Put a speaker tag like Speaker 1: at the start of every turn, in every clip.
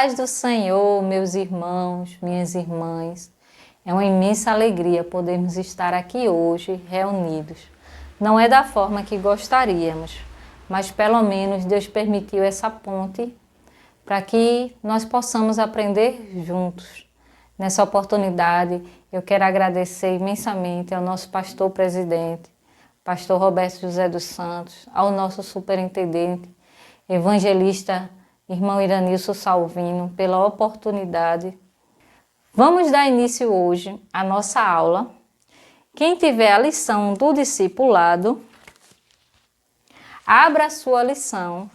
Speaker 1: paz do Senhor, meus irmãos, minhas irmãs. É uma imensa alegria podermos estar aqui hoje reunidos. Não é da forma que gostaríamos, mas pelo menos Deus permitiu essa ponte para que nós possamos aprender juntos. Nessa oportunidade, eu quero agradecer imensamente ao nosso pastor presidente, pastor Roberto José dos Santos, ao nosso superintendente, evangelista irmão Iranilson Salvino, pela oportunidade. Vamos dar início hoje à nossa aula. Quem tiver a lição do discipulado, abra a sua lição,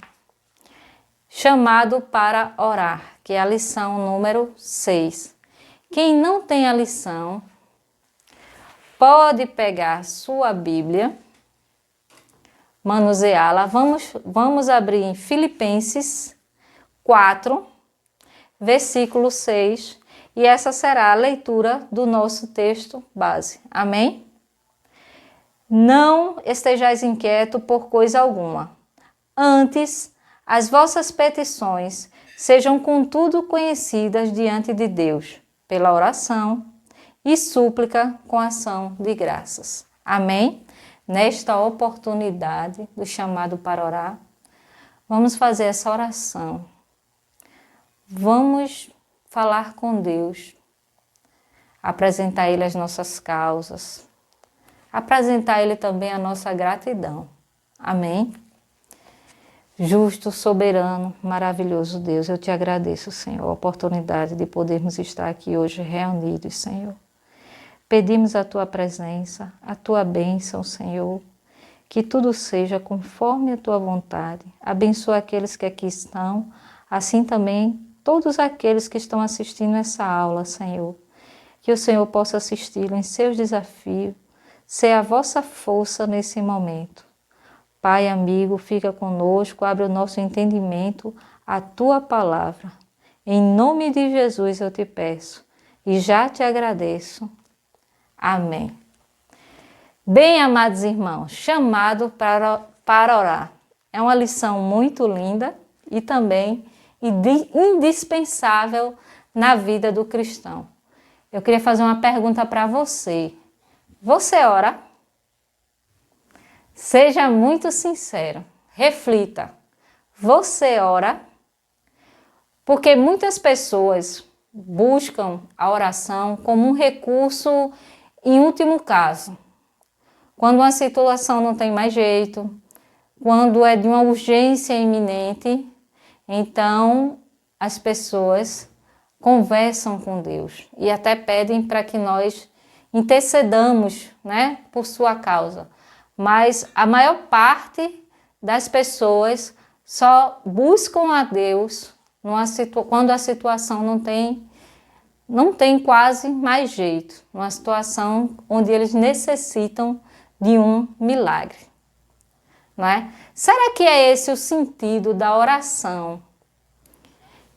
Speaker 1: chamado para orar, que é a lição número 6. Quem não tem a lição, pode pegar sua Bíblia, manuseá-la. Vamos abrir em Filipenses 4, versículo 6, e essa será a leitura do nosso texto base. Amém? Não estejais inquieto por coisa alguma. Antes, as vossas petições sejam contudo conhecidas diante de Deus, pela oração e súplica com ação de graças. Amém? Nesta oportunidade do chamado para orar, vamos fazer essa oração. Vamos falar com Deus, apresentar a Ele as nossas causas, apresentar a Ele também a nossa gratidão. Amém? Justo, soberano, maravilhoso Deus, eu te agradeço, Senhor, a oportunidade de podermos estar aqui hoje reunidos, Senhor. Pedimos a Tua presença, a Tua bênção, Senhor, que tudo seja conforme a Tua vontade. Abençoa aqueles que aqui estão, assim também todos aqueles que estão assistindo essa aula, Senhor. Que o Senhor possa assisti-lo em seus desafios, ser a vossa força nesse momento. Pai amigo, fica conosco, abre o nosso entendimento à Tua palavra. Em nome de Jesus eu te peço e já te agradeço. Amém. Bem, amados irmãos, chamado para orar. É uma lição muito linda e também indispensável na vida do cristão. Eu queria fazer uma pergunta para você. Você ora? Seja muito sincero. Reflita. Você ora? Porque muitas pessoas buscam a oração como um recurso em último caso. Quando uma situação não tem mais jeito, quando é de uma urgência iminente, então as pessoas conversam com Deus e até pedem para que nós intercedamos, né, por sua causa. Mas a maior parte das pessoas só buscam a Deus quando a situação não tem quase mais jeito, uma situação onde eles necessitam de um milagre, não é? Será que é esse o sentido da oração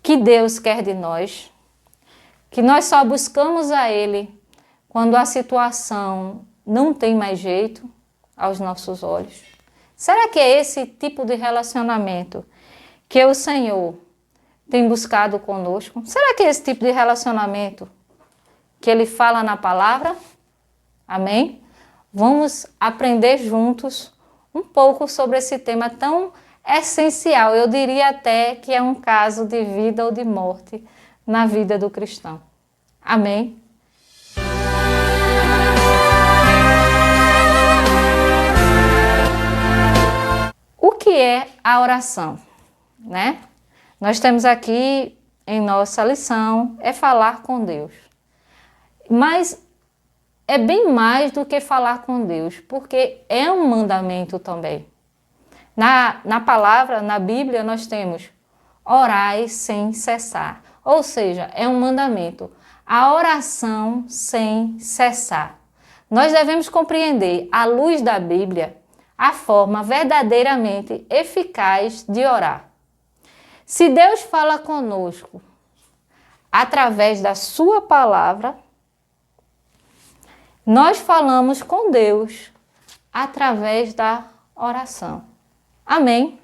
Speaker 1: que Deus quer de nós? Que nós só buscamos a Ele quando a situação não tem mais jeito aos nossos olhos? Será que é esse tipo de relacionamento que o Senhor tem buscado conosco? Será que é esse tipo de relacionamento que Ele fala na palavra? Amém? Vamos aprender juntos um pouco sobre esse tema tão essencial. Eu diria até que é um caso de vida ou de morte na vida do cristão. Amém? O que é a oração, né? Nós temos aqui em nossa lição, é falar com Deus. Mas é bem mais do que falar com Deus, porque é um mandamento também. Na palavra, na Bíblia, nós temos orai sem cessar. Ou seja, é um mandamento. A oração sem cessar. Nós devemos compreender, à luz da Bíblia, a forma verdadeiramente eficaz de orar. Se Deus fala conosco através da sua palavra, nós falamos com Deus através da oração. Amém?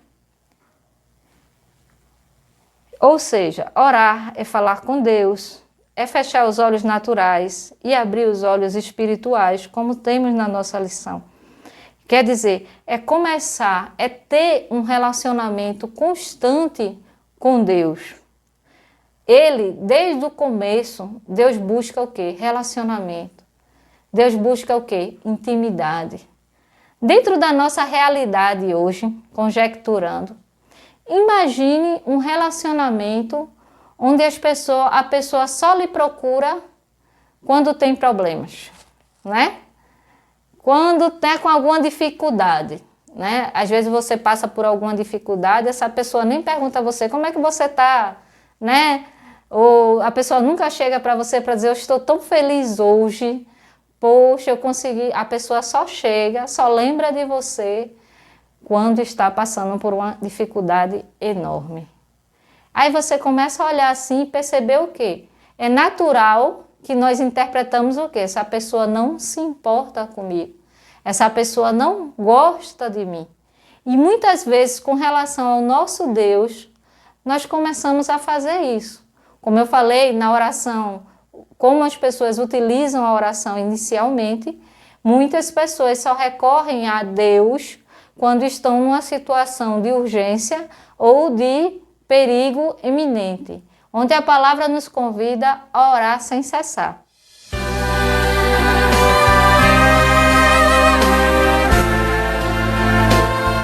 Speaker 1: Ou seja, orar é falar com Deus, é fechar os olhos naturais e abrir os olhos espirituais, como temos na nossa lição. Quer dizer, é começar, é ter um relacionamento constante com Deus. Ele, desde o começo, Deus busca o quê? Relacionamento. Deus busca o quê? Intimidade. Dentro da nossa realidade hoje, conjecturando, imagine um relacionamento onde a pessoa só lhe procura quando tem problemas, né? Quando está com alguma dificuldade, né? Às vezes você passa por alguma dificuldade, essa pessoa nem pergunta a você como é que você está, né? Ou a pessoa nunca chega para você para dizer eu estou tão feliz hoje, poxa, eu consegui. A pessoa só chega, só lembra de você quando está passando por uma dificuldade enorme. Aí você começa a olhar assim e perceber o quê? É natural que nós interpretamos o quê? Essa pessoa não se importa comigo. Essa pessoa não gosta de mim. E muitas vezes, com relação ao nosso Deus, nós começamos a fazer isso. Como eu falei na oração, como as pessoas utilizam a oração inicialmente, muitas pessoas só recorrem a Deus quando estão numa situação de urgência ou de perigo iminente, onde a palavra nos convida a orar sem cessar.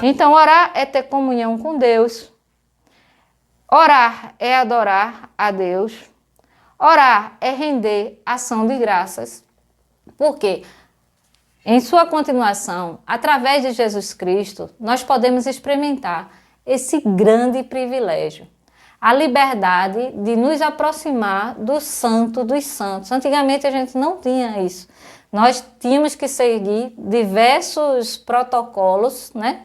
Speaker 1: Então, orar é ter comunhão com Deus. Orar é adorar a Deus. Orar é render ação de graças. Porque, em sua continuação, através de Jesus Cristo, nós podemos experimentar esse grande privilégio. A liberdade de nos aproximar do Santo dos Santos. Antigamente a gente não tinha isso. Nós tínhamos que seguir diversos protocolos, né,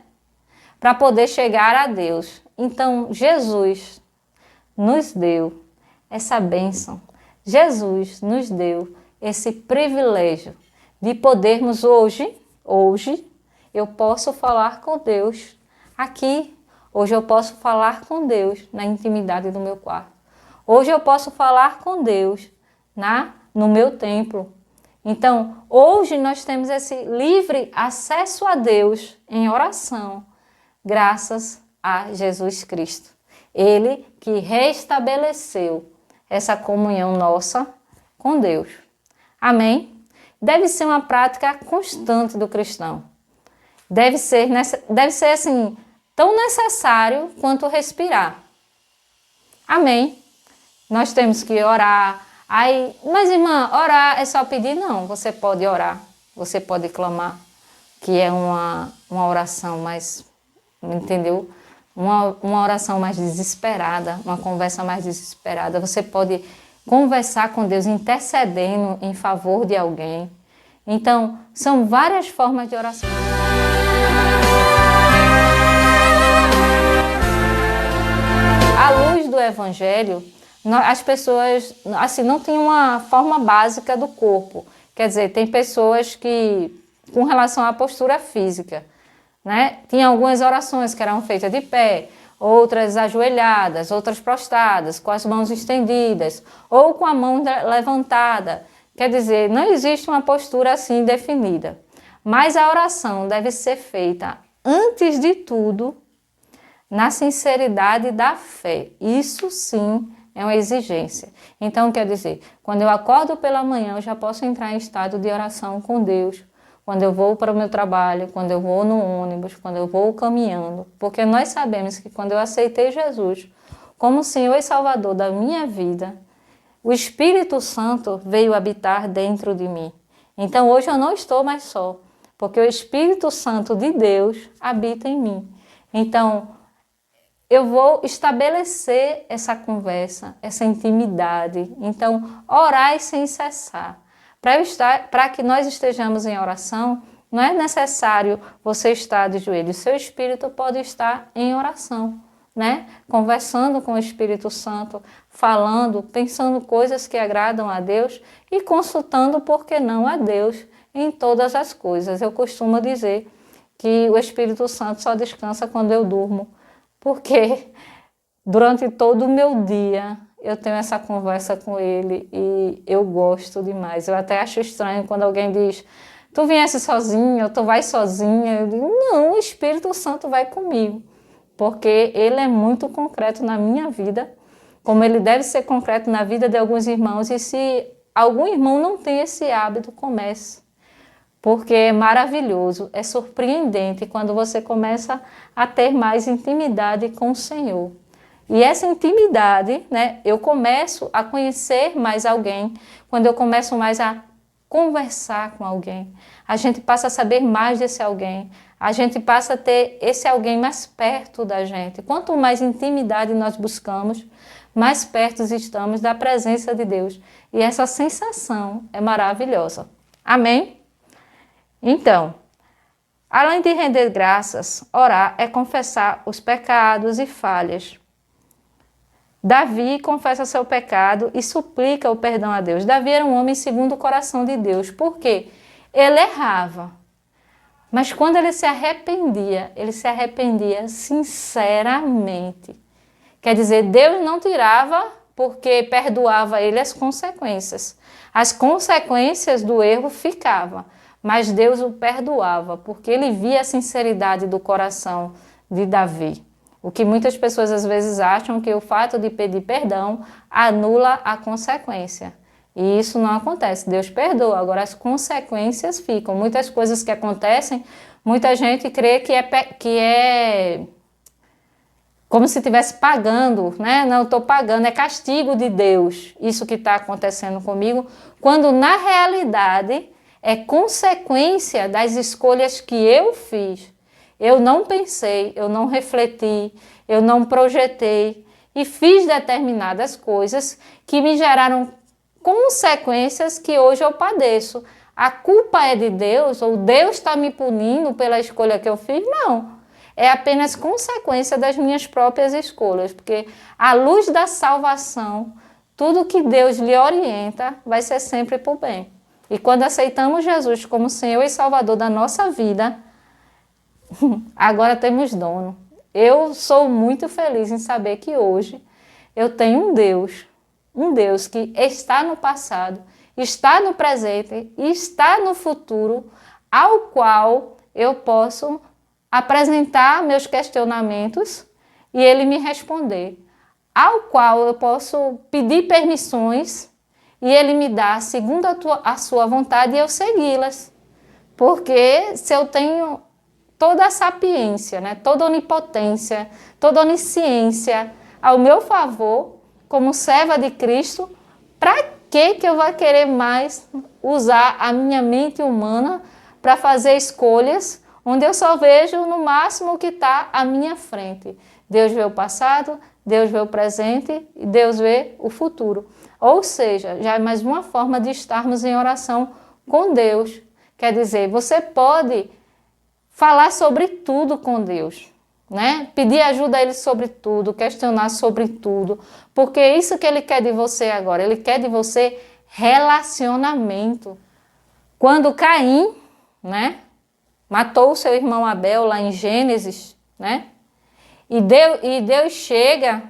Speaker 1: para poder chegar a Deus. Então, Jesus nos deu essa bênção. Jesus nos deu esse privilégio de podermos hoje, eu posso falar com Deus aqui. Hoje eu posso falar com Deus na intimidade do meu quarto. Hoje eu posso falar com Deus no meu templo. Então, hoje nós temos esse livre acesso a Deus em oração, graças a Jesus Cristo. Ele que restabeleceu essa comunhão nossa com Deus. Amém? Deve ser uma prática constante do cristão. Deve ser assim, tão necessário quanto respirar. Amém? Nós temos que orar. Mas irmã, orar é só pedir? Não, você pode orar, você pode clamar, que é uma oração mais, entendeu? Uma oração mais desesperada, uma conversa mais desesperada. Você pode conversar com Deus intercedendo em favor de alguém. Então, são várias formas de oração. À luz do Evangelho, as pessoas assim, não têm uma forma básica do corpo. Quer dizer, tem pessoas que, com relação à postura física, né? Tinha algumas orações que eram feitas de pé, outras ajoelhadas, outras prostradas, com as mãos estendidas, ou com a mão levantada. Quer dizer, não existe uma postura assim definida. Mas a oração deve ser feita, antes de tudo, na sinceridade da fé. Isso sim é uma exigência. Então, quer dizer, quando eu acordo pela manhã, eu já posso entrar em estado de oração com Deus. Quando eu vou para o meu trabalho, quando eu vou no ônibus, quando eu vou caminhando. Porque nós sabemos que quando eu aceitei Jesus como Senhor e Salvador da minha vida, o Espírito Santo veio habitar dentro de mim. Então hoje eu não estou mais só, porque o Espírito Santo de Deus habita em mim. Então eu vou estabelecer essa conversa, essa intimidade. Então orai sem cessar. Para que nós estejamos em oração, não é necessário você estar de joelhos. Seu espírito pode estar em oração, né? Conversando com o Espírito Santo, falando, pensando coisas que agradam a Deus e consultando, por que não, a Deus em todas as coisas. Eu costumo dizer que o Espírito Santo só descansa quando eu durmo, porque durante todo o meu dia, eu tenho essa conversa com ele e eu gosto demais. Eu até acho estranho quando alguém diz, tu viesse sozinha ou tu vai sozinha. Eu digo, não, o Espírito Santo vai comigo, porque ele é muito concreto na minha vida, como ele deve ser concreto na vida de alguns irmãos. E se algum irmão não tem esse hábito, comece. Porque é maravilhoso, é surpreendente quando você começa a ter mais intimidade com o Senhor. E essa intimidade, né, eu começo a conhecer mais alguém, quando eu começo mais a conversar com alguém. A gente passa a saber mais desse alguém, a gente passa a ter esse alguém mais perto da gente. Quanto mais intimidade nós buscamos, mais perto estamos da presença de Deus. E essa sensação é maravilhosa. Amém? Então, além de render graças, orar é confessar os pecados e falhas. Davi confessa seu pecado e suplica o perdão a Deus. Davi era um homem segundo o coração de Deus. Por quê? Ele errava. Mas quando ele se arrependia sinceramente. Quer dizer, Deus não tirava porque perdoava ele as consequências. As consequências do erro ficavam. Mas Deus o perdoava, porque ele via a sinceridade do coração de Davi. O que muitas pessoas às vezes acham que o fato de pedir perdão anula a consequência. E isso não acontece. Deus perdoa, agora as consequências ficam. Muitas coisas que acontecem, muita gente crê que é como se estivesse pagando, né? Não, estou pagando, é castigo de Deus, isso que está acontecendo comigo, quando na realidade é consequência das escolhas que eu fiz. Eu não pensei, eu não refleti, eu não projetei e fiz determinadas coisas que me geraram consequências que hoje eu padeço. A culpa é de Deus ou Deus está me punindo pela escolha que eu fiz? Não. É apenas consequência das minhas próprias escolhas, porque à luz da salvação, tudo que Deus lhe orienta vai ser sempre por bem. E quando aceitamos Jesus como Senhor e Salvador da nossa vida, agora temos dono. Eu sou muito feliz em saber que hoje eu tenho um Deus que está no passado, está no presente e está no futuro, ao qual eu posso apresentar meus questionamentos e ele me responder, ao qual eu posso pedir permissões e ele me dá segundo a sua vontade e eu segui-las. Porque se eu tenho toda a sapiência, né, toda a onipotência, toda a onisciência ao meu favor, como serva de Cristo, para que eu vou querer mais usar a minha mente humana para fazer escolhas onde eu só vejo no máximo o que está à minha frente? Deus vê o passado, Deus vê o presente e Deus vê o futuro. Ou seja, já é mais uma forma de estarmos em oração com Deus. Quer dizer, você pode falar sobre tudo com Deus, né? Pedir ajuda a Ele sobre tudo, questionar sobre tudo, porque é isso que Ele quer de você agora. Ele quer de você relacionamento. Quando Caim, né, matou o seu irmão Abel lá em Gênesis, né? E Deus chega...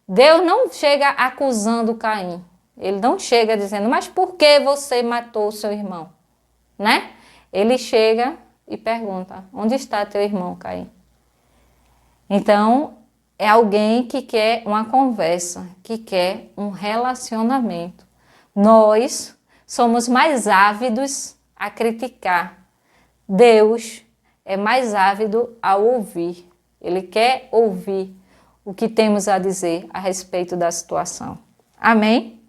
Speaker 1: Deus não chega acusando Caim. Ele não chega dizendo, mas por que você matou o seu irmão? Né? Ele chega e pergunta, onde está teu irmão, Caim? Então, é alguém que quer uma conversa, que quer um relacionamento. Nós somos mais ávidos a criticar. Deus é mais ávido a ouvir. Ele quer ouvir o que temos a dizer a respeito da situação. Amém?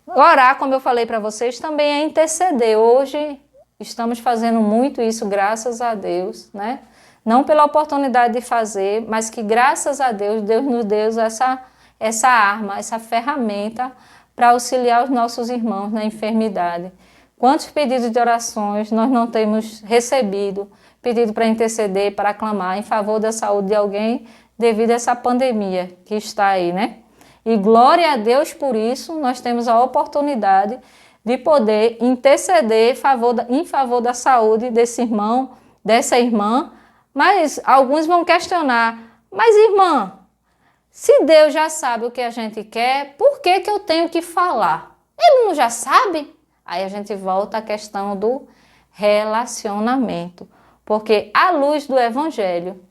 Speaker 1: Orar, como eu falei para vocês, também é interceder. Hoje estamos fazendo muito isso, graças a Deus, né? Não pela oportunidade de fazer, mas que graças a Deus, Deus nos deu essa arma, essa ferramenta para auxiliar os nossos irmãos na enfermidade. Quantos pedidos de orações nós não temos recebido, pedido para interceder, para clamar em favor da saúde de alguém, devido a essa pandemia que está aí, né? E glória a Deus por isso, nós temos a oportunidade de poder interceder em favor da saúde desse irmão, dessa irmã. Mas alguns vão questionar, mas irmã, Se Deus já sabe o que a gente quer, por que que eu tenho que falar? Ele não já sabe? Aí a gente volta à questão do relacionamento. Porque à luz do Evangelho,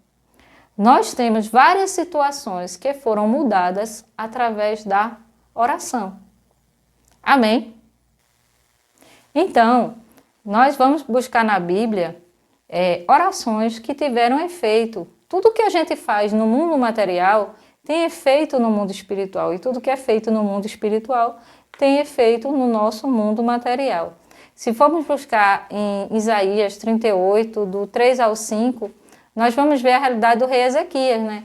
Speaker 1: nós temos várias situações que foram mudadas através da oração. Amém? Então, nós vamos buscar na Bíblia orações que tiveram efeito. Tudo que a gente faz no mundo material tem efeito no mundo espiritual. E tudo que é feito no mundo espiritual tem efeito no nosso mundo material. Se formos buscar em Isaías 38, do 3 ao 5, nós vamos ver a realidade do rei Ezequias, né?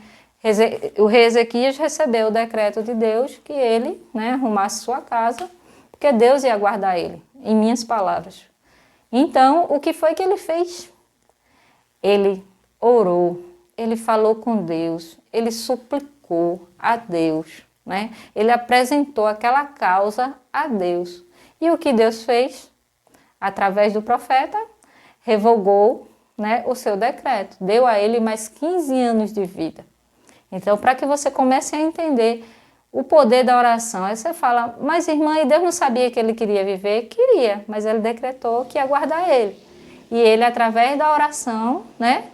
Speaker 1: O rei Ezequias recebeu o decreto de Deus que ele, né, arrumasse sua casa, porque Deus ia guardar ele, em minhas palavras. Então, o que foi que ele fez? Ele orou, ele falou com Deus, ele suplicou a Deus, né? Ele apresentou aquela causa a Deus. E o que Deus fez? Através do profeta, revogou, né, o seu decreto, deu a ele mais 15 anos de vida. Então, para que você comece a entender o poder da oração, aí você fala, mas irmã, e Deus não sabia que ele queria viver? Queria, mas ele decretou que ia guardar ele. E ele, através da oração, né,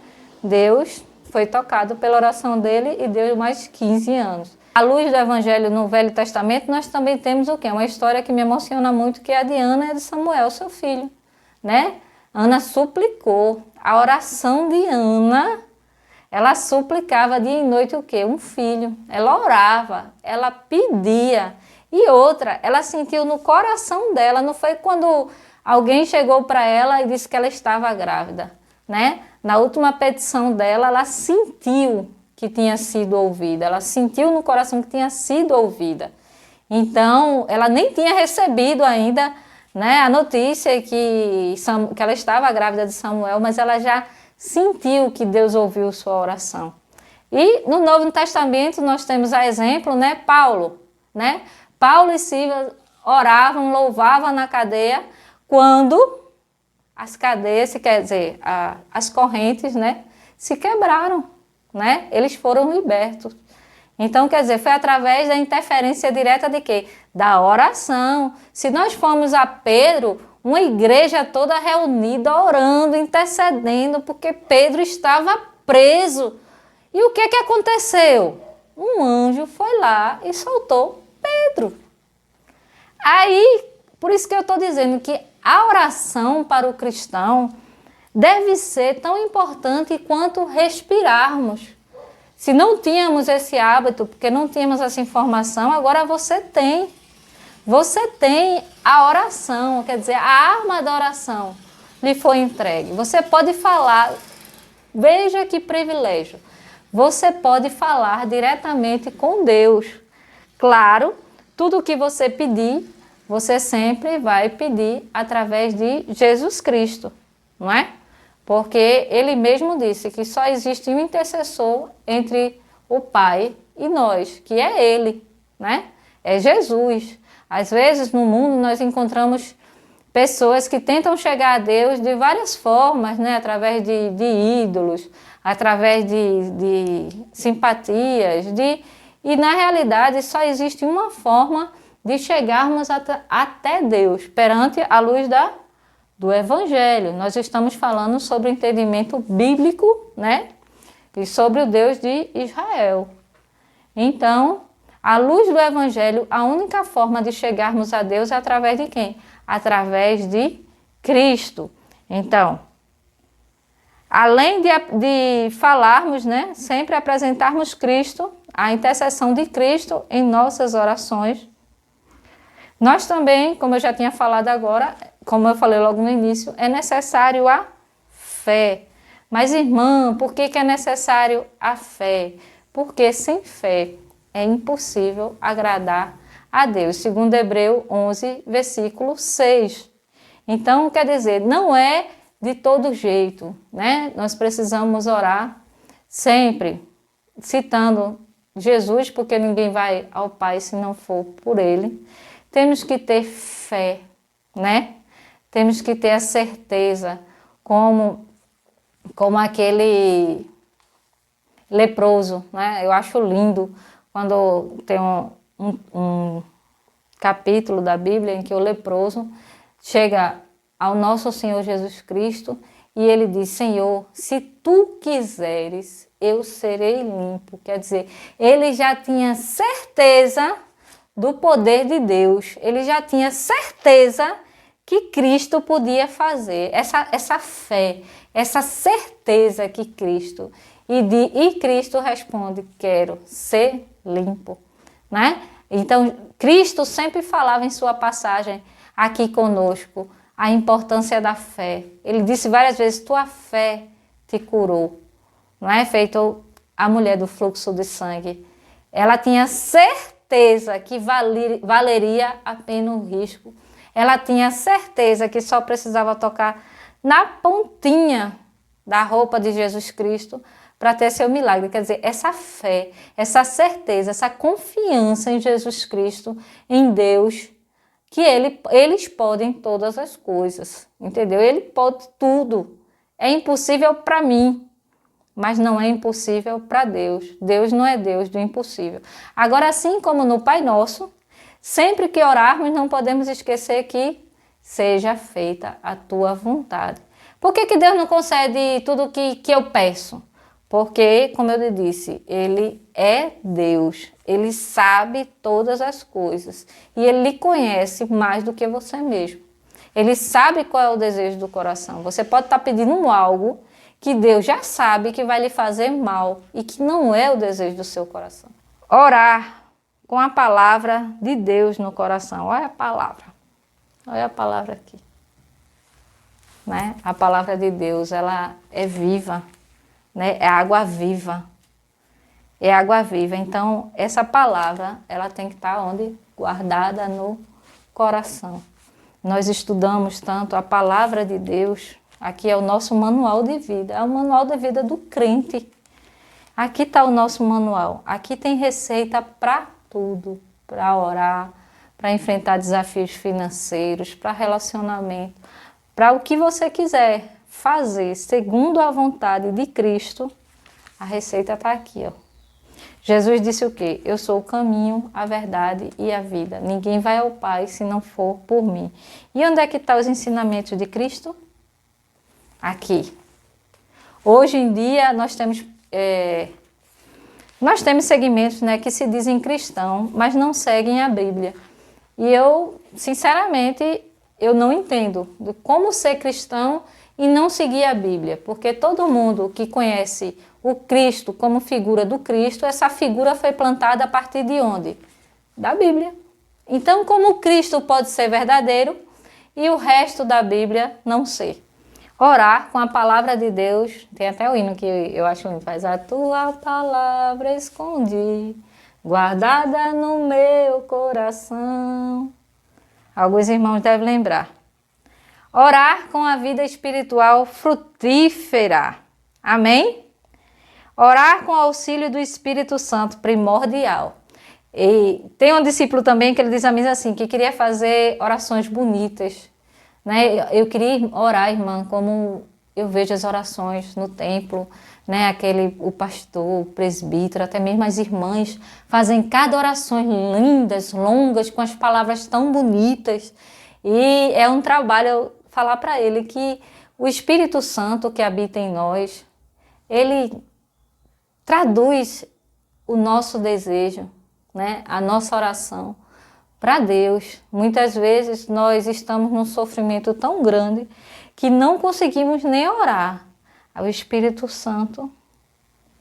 Speaker 1: Deus foi tocado pela oração dele e deu mais 15 anos. À luz do Evangelho no Velho Testamento, nós também temos o quê? Uma história que me emociona muito, que é a de Ana e de Samuel, seu filho, né? Ana suplicou. A oração de Ana, ela suplicava dia e noite o quê? Um filho. Ela orava, ela pedia. E outra, ela sentiu no coração dela, não foi quando alguém chegou para ela e disse que ela estava grávida, né? Na última petição dela, ela sentiu que tinha sido ouvida, ela sentiu no coração que tinha sido ouvida. Então, ela nem tinha recebido ainda, né, a notícia que ela estava grávida de Samuel, mas ela já sentiu que Deus ouviu sua oração. E no Novo Testamento nós temos a exemplo, né, Paulo, né? Paulo e Silas oravam, louvavam na cadeia quando as cadeias, quer dizer, as correntes, né, se quebraram, né? Eles foram libertos. Então, quer dizer, foi através da interferência direta de quê? Da oração. Se nós formos a Pedro, uma igreja toda reunida, orando, intercedendo, porque Pedro estava preso. E o que aconteceu? Um anjo foi lá e soltou Pedro. Aí, por isso que eu estou dizendo que a oração para o cristão deve ser tão importante quanto respirarmos. Se não tínhamos esse hábito, porque não tínhamos essa informação, agora você tem. Você tem a oração, quer dizer, a arma da oração lhe foi entregue. Você pode falar, veja que privilégio, você pode falar diretamente com Deus. Claro, tudo o que você pedir, você sempre vai pedir através de Jesus Cristo, não é? Porque ele mesmo disse que só existe um intercessor entre o Pai e nós, que é ele, né? É Jesus. Às vezes no mundo nós encontramos pessoas que tentam chegar a Deus de várias formas, né? Através de ídolos, através de simpatias, e na realidade só existe uma forma de chegarmos até Deus, perante a luz do Evangelho. Nós estamos falando sobre o entendimento bíblico, né? E sobre o Deus de Israel. Então, à luz do Evangelho, a única forma de chegarmos a Deus é através de quem? Através de Cristo. Então, além de falarmos, né? Sempre apresentarmos Cristo, a intercessão de Cristo em nossas orações, nós também, como eu já tinha falado agora, como eu falei logo no início, é necessário a fé. Mas, irmã, por que é necessário a fé? Porque sem fé é impossível agradar a Deus, segundo Hebreus 11, versículo 6. Então, quer dizer, não é de todo jeito, né? Nós precisamos orar sempre, citando Jesus, porque ninguém vai ao Pai se não for por Ele. Temos que ter fé, né? Temos que ter a certeza, como aquele leproso, né? Eu acho lindo quando tem um capítulo da Bíblia em que o leproso chega ao nosso Senhor Jesus Cristo e ele diz: Senhor, se tu quiseres, eu serei limpo. Quer dizer, ele já tinha certeza do poder de Deus, ele já tinha certeza que Cristo podia fazer, essa fé, essa certeza que Cristo, e Cristo responde: quero ser limpo, né? Então, Cristo sempre falava em sua passagem aqui conosco a importância da fé. Ele disse várias vezes: tua fé te curou, não é? Feito a mulher do fluxo de sangue. Ela tinha certeza que valeria a pena o risco. Ela tinha certeza que só precisava tocar na pontinha da roupa de Jesus Cristo para ter seu milagre. Quer dizer, essa fé, essa certeza, essa confiança em Jesus Cristo, em Deus, que eles podem todas as coisas, entendeu? Ele pode tudo. É impossível para mim, mas não é impossível para Deus. Deus não é Deus do impossível. Agora, assim como no Pai Nosso, sempre que orarmos, não podemos esquecer que seja feita a tua vontade. Por que Deus não concede tudo que eu peço? Porque, como eu lhe disse, Ele é Deus. Ele sabe todas as coisas. E Ele lhe conhece mais do que você mesmo. Ele sabe qual é o desejo do coração. Você pode estar pedindo algo que Deus já sabe que vai lhe fazer mal e que não é o desejo do seu coração. Orar com a palavra de Deus no coração. Olha a palavra. Olha a palavra aqui. Né? A palavra de Deus, ela é viva, né? É água viva. É água viva. Então, essa palavra, ela tem que estar onde? Guardada no coração. Nós estudamos tanto a palavra de Deus. Aqui é o nosso manual de vida. É o manual de vida do crente. Aqui está o nosso manual. Aqui tem receita para tudo. Para orar, para enfrentar desafios financeiros, para relacionamento, para o que você quiser fazer segundo a vontade de Cristo, a receita está aqui, ó. Jesus disse o quê? Eu sou o caminho, a verdade e a vida. Ninguém vai ao Pai se não for por mim. E onde é que estão os ensinamentos de Cristo? Aqui. Hoje em dia nós temos segmentos, né, que se dizem cristão, mas não seguem a Bíblia. E eu, sinceramente, eu não entendo como ser cristão e não seguir a Bíblia, porque todo mundo que conhece o Cristo como figura do Cristo, essa figura foi plantada a partir de onde? Da Bíblia. Então, como o Cristo pode ser verdadeiro e o resto da Bíblia não ser? Orar com a palavra de Deus, tem até o hino que eu acho lindo, faz: a tua palavra escondi, guardada no meu coração. Alguns irmãos devem lembrar. Orar com a vida espiritual frutífera. Amém? Orar com o auxílio do Espírito Santo, primordial. E tem um discípulo também que ele diz a mim assim, que queria fazer orações bonitas, né? Eu queria orar, irmã, como eu vejo as orações no templo, né? O pastor, o presbítero, até mesmo as irmãs fazem cada orações lindas, longas, com as palavras tão bonitas. E é um trabalho eu falar para ele que o Espírito Santo que habita em nós, ele traduz o nosso desejo, né? A nossa oração para Deus. Muitas vezes nós estamos num sofrimento tão grande que não conseguimos nem orar. O Espírito Santo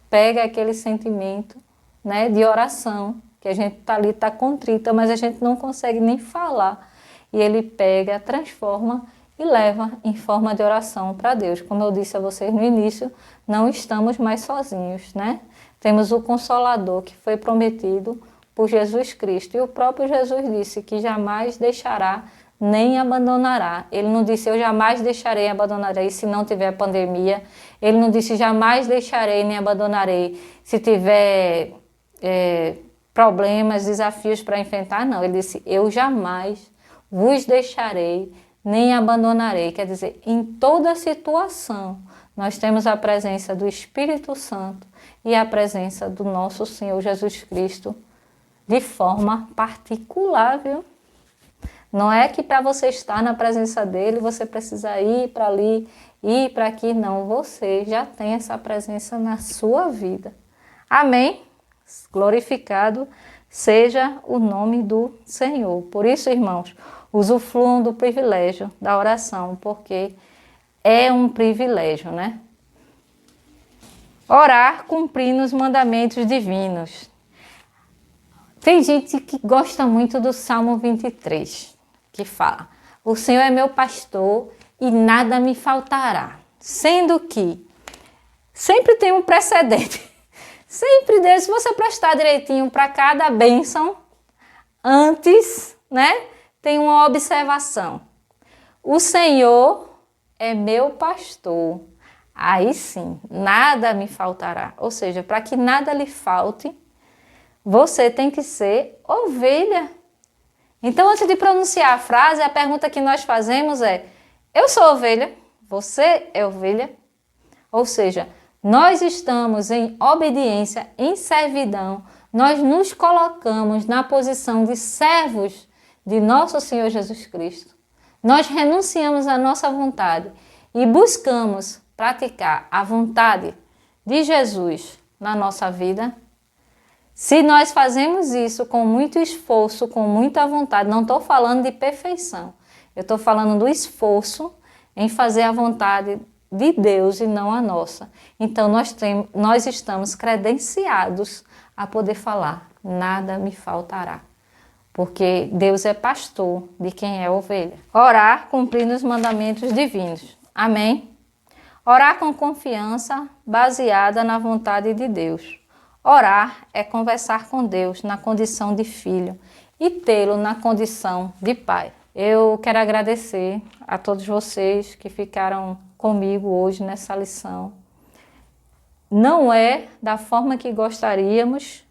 Speaker 1: pega aquele sentimento, né, de oração, que a gente está ali, está contrita, mas a gente não consegue nem falar. E ele pega, transforma e leva em forma de oração para Deus. Como eu disse a vocês no início, não estamos mais sozinhos, né? Temos o Consolador que foi prometido por Jesus Cristo. E o próprio Jesus disse que jamais deixará nem abandonará. Ele não disse eu jamais deixarei e abandonarei se não tiver pandemia. Ele não disse jamais deixarei nem abandonarei se tiver problemas, desafios para enfrentar. Não, ele disse eu jamais vos deixarei nem abandonarei. Quer dizer, em toda situação nós temos a presença do Espírito Santo e a presença do nosso Senhor Jesus Cristo de forma particular, viu? Não é que para você estar na presença dele, você precisa ir para ali, ir para aqui. Não, você já tem essa presença na sua vida. Amém? Glorificado seja o nome do Senhor. Por isso, irmãos, usufruam do privilégio da oração, porque é um privilégio, né? Orar cumprindo os mandamentos divinos. Tem gente que gosta muito do Salmo 23, que fala: o Senhor é meu pastor e nada me faltará. Sendo que sempre tem um precedente. Sempre Deus, se você prestar direitinho para cada bênção, antes, né, tem uma observação. O Senhor é meu pastor. Aí sim, nada me faltará. Ou seja, para que nada lhe falte, você tem que ser ovelha. Então, antes de pronunciar a frase, a pergunta que nós fazemos é: eu sou ovelha? Você é ovelha? Ou seja, nós estamos em obediência, em servidão, nós nos colocamos na posição de servos de nosso Senhor Jesus Cristo. Nós renunciamos à nossa vontade e buscamos praticar a vontade de Jesus na nossa vida. Se nós fazemos isso com muito esforço, com muita vontade, não estou falando de perfeição, eu estou falando do esforço em fazer a vontade de Deus e não a nossa. Então nós estamos credenciados a poder falar: nada me faltará. Porque Deus é pastor de quem é ovelha. Orar cumprindo os mandamentos divinos. Amém? Orar com confiança baseada na vontade de Deus. Orar é conversar com Deus na condição de filho e tê-lo na condição de pai. Eu quero agradecer a todos vocês que ficaram comigo hoje nessa lição. Não é da forma que gostaríamos,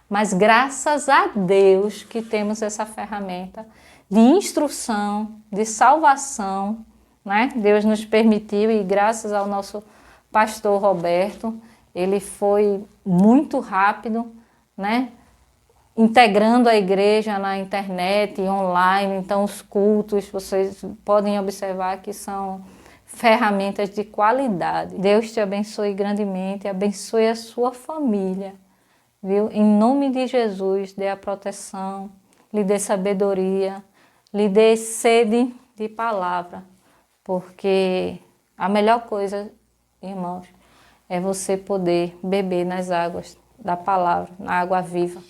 Speaker 1: mas graças a Deus que temos essa ferramenta de instrução, de salvação, né? Deus nos permitiu, e graças ao nosso pastor Roberto, ele foi muito rápido, né? Integrando a igreja na internet e online. Então os cultos, vocês podem observar que são ferramentas de qualidade. Deus te abençoe grandemente, abençoe a sua família, viu? Em nome de Jesus, dê a proteção, lhe dê sabedoria, lhe dê sede de palavra, porque a melhor coisa, irmãos, é você poder beber nas águas da palavra, na água viva.